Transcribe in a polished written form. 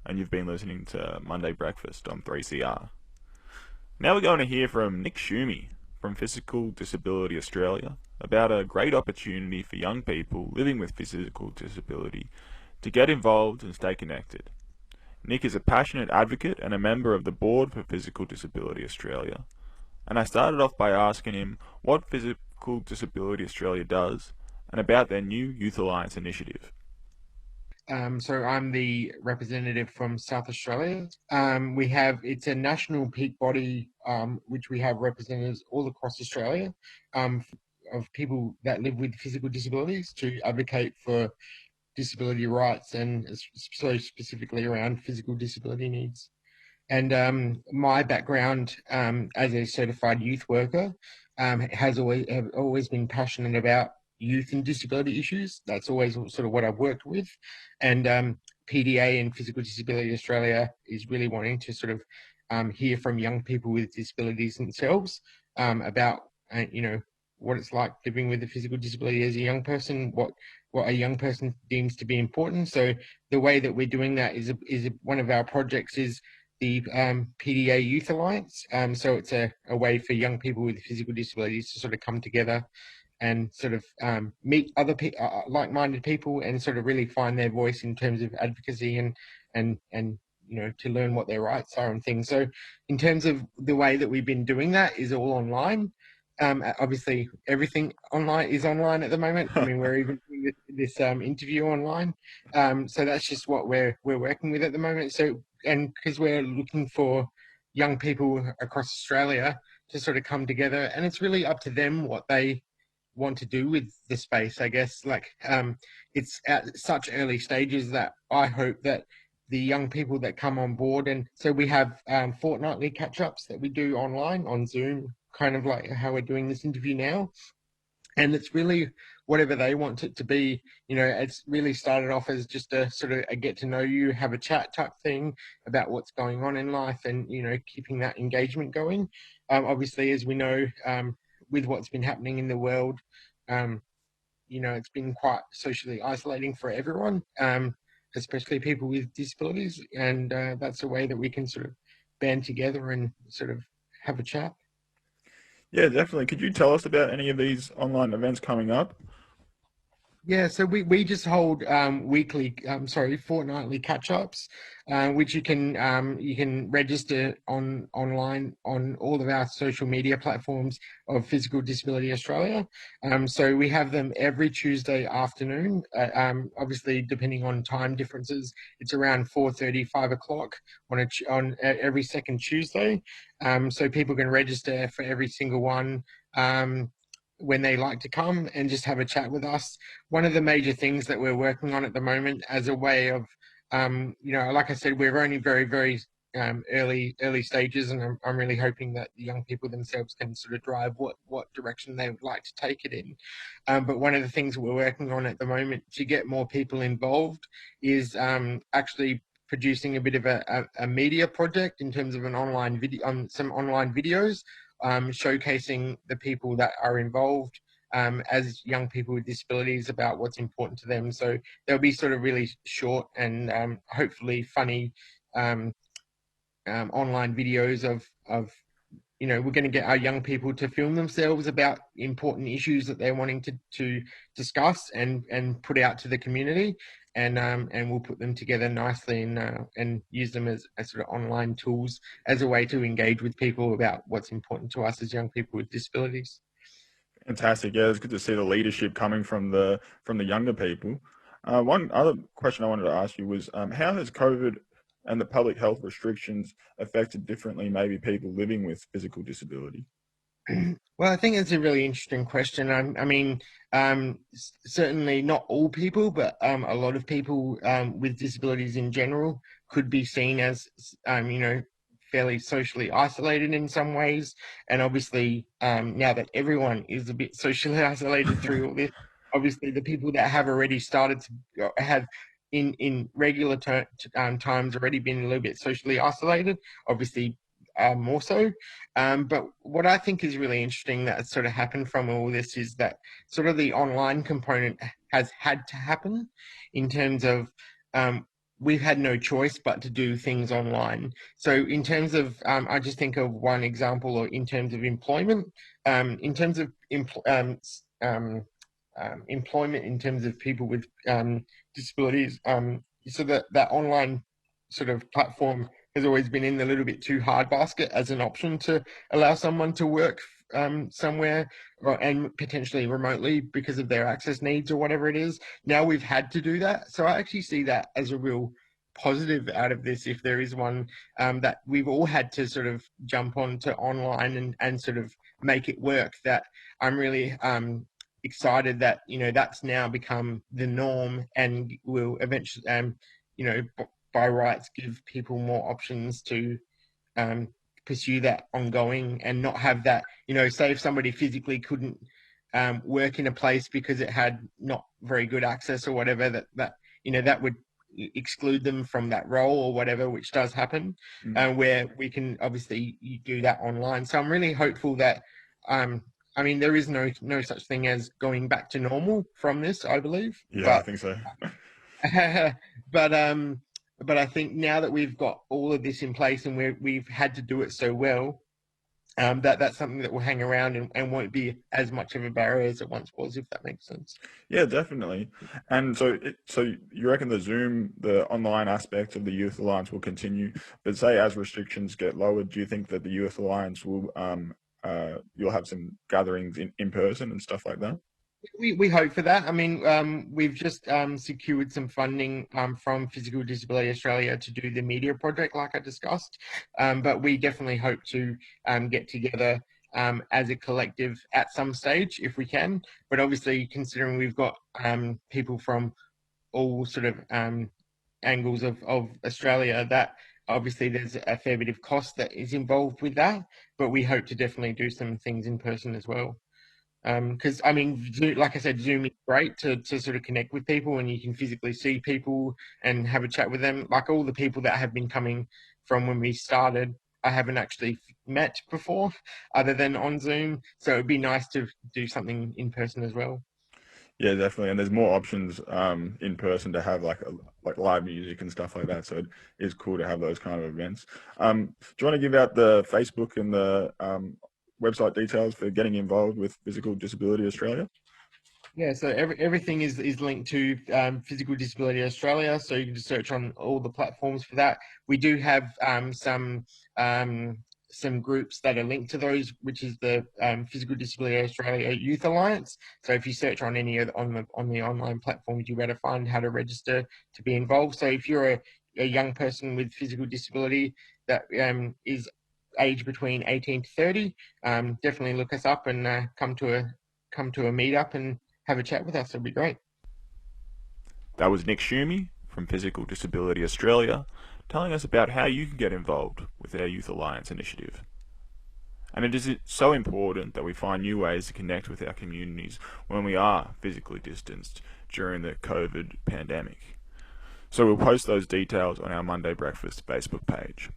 and you've been listening to Monday Breakfast on 3CR. Now we're going to hear from Nick Schumi from Physical Disability Australia about a great opportunity for young people living with physical disability to get involved and stay connected. Nick is a passionate advocate and a member of the board for Physical Disability Australia, and I started off by asking him what Physical Disability Australia does and about their new Youth Alliance initiative. So I'm the representative from South Australia. It's a national peak body, which we have representatives all across Australia, of people that live with physical disabilities to advocate for disability rights and so specifically around physical disability needs. And my background as a certified youth worker have always been passionate about youth and disability issues. That's always sort of what I've worked with. And PDA and Physical Disability Australia is really wanting to sort of hear from young people with disabilities themselves about, what it's like living with a physical disability as a young person, what a young person deems to be important. So the way that we're doing that is one of our projects is the PDA Youth Alliance. So it's a way for young people with physical disabilities to sort of come together and sort of meet other like-minded people and sort of really find their voice in terms of advocacy and to learn what their rights are and things. So in terms of the way that we've been doing that is all online. Obviously, everything online is online at the moment. I mean, we're even doing this interview online. So that's just what we're working with at the moment. So, and because we're looking for young people across Australia to sort of come together, and it's really up to them what they want to do with the space, I guess. It's at such early stages that I hope that the young people that come on board, and so we have fortnightly catch-ups that we do online on Zoom, kind of like how we're doing this interview now. And it's really whatever they want it to be. It's really started off as just a sort of a get to know you, have a chat type thing about what's going on in life and, keeping that engagement going. Obviously, as we know, with what's been happening in the world, it's been quite socially isolating for everyone, especially people with disabilities. And that's a way that we can sort of band together and sort of have a chat. Yeah, definitely. Could you tell us about any of these online events coming up? Yeah, so we just hold fortnightly catch-ups, which you can register online on all of our social media platforms of Physical Disability Australia. So we have them every Tuesday afternoon. Obviously, depending on time differences, it's around 4:30, 5 o'clock on every second Tuesday. So people can register for every single one. When they like to come and just have a chat with us. One of the major things that we're working on at the moment as a way of, like I said, we're only very, very early stages, and I'm really hoping that the young people themselves can sort of drive what direction they would like to take it in. But one of the things we're working on at the moment to get more people involved is actually producing a bit of a media project in terms of an online video, some online videos showcasing the people that are involved as young people with disabilities about what's important to them. So they'll be sort of really short and hopefully funny online videos of we're going to get our young people to film themselves about important issues that they're wanting to discuss and put out to the community, and we'll put them together nicely and use them as sort of online tools as a way to engage with people about what's important to us as young people with disabilities. Fantastic. Yeah, it's good to see the leadership coming from the younger people. One other question I wanted to ask you was, how has COVID and the public health restrictions affected differently maybe people living with physical disability? Well, I think it's a really interesting question. I mean, certainly not all people, but a lot of people with disabilities in general could be seen as, fairly socially isolated in some ways. And obviously, now that everyone is a bit socially isolated through all this, obviously the people that have already started to have in regular times already been a little bit socially isolated, obviously more so. But what I think is really interesting that sort of happened from all this is that sort of the online component has had to happen in terms of we've had no choice but to do things online. So in terms of, I just think of one example, or in terms of employment, in terms of employment, in terms of people with disabilities, so that online sort of platform has always been in the little bit too hard basket as an option to allow someone to work somewhere, and potentially remotely because of their access needs or whatever it is. Now we've had to do that. So I actually see that as a real positive out of this, if there is one, that we've all had to sort of jump on to online and sort of make it work. That I'm really excited that, that's now become the norm and will eventually, you know, by rights give people more options to um, pursue that ongoing, and not have that, say if somebody physically couldn't work in a place because it had not very good access or whatever, that would exclude them from that role or whatever, which does happen, Mm. where we can obviously do that online. So I'm really hopeful that, um, I mean, there is no such thing as going back to normal from this, I believe, Yeah, I but think so. but but I think now that we've got all of this in place and we've had to do it so well, that's something that will hang around and won't be as much of a barrier as it once was, if that makes sense. Yeah, definitely. And so you reckon the online aspect of the Youth Alliance will continue, but say as restrictions get lowered, do you think that the Youth Alliance will you'll have some gatherings in person and stuff like that? We hope for that. I mean, we've just secured some funding from Physical Disability Australia to do the media project, like I discussed. But we definitely hope to get together as a collective at some stage if we can. But obviously, considering we've got people from all sort of angles of Australia, that obviously there's a fair bit of cost that is involved with that. But we hope to definitely do some things in person as well. Because I mean, like I said, Zoom is great to sort of connect with people, and you can physically see people and have a chat with them. Like all the people that have been coming from when we started, I haven't actually met before, other than on Zoom. So it'd be nice to do something in person as well. Yeah, definitely. And there's more options in person to have like live music and stuff like that. So it is cool to have those kind of events. Do you want to give out the Facebook and the website details for getting involved with Physical Disability Australia? Yeah, so everything is linked to Physical Disability Australia, so you can just search on all the platforms for that. We do have um, some groups that are linked to those, which is the Physical Disability Australia Youth Alliance. So if you search on any of on the online platforms, you better find how to register to be involved. So if you're a young person with physical disability that is aged between 18 to 30, definitely look us up and come to a meetup and have a chat with us. It'd be great. That was Nick Schumi from Physical Disability Australia telling us about how you can get involved with our Youth Alliance initiative. And it is so important that we find new ways to connect with our communities when we are physically distanced during the COVID pandemic. So we'll post those details on our Monday Breakfast Facebook page.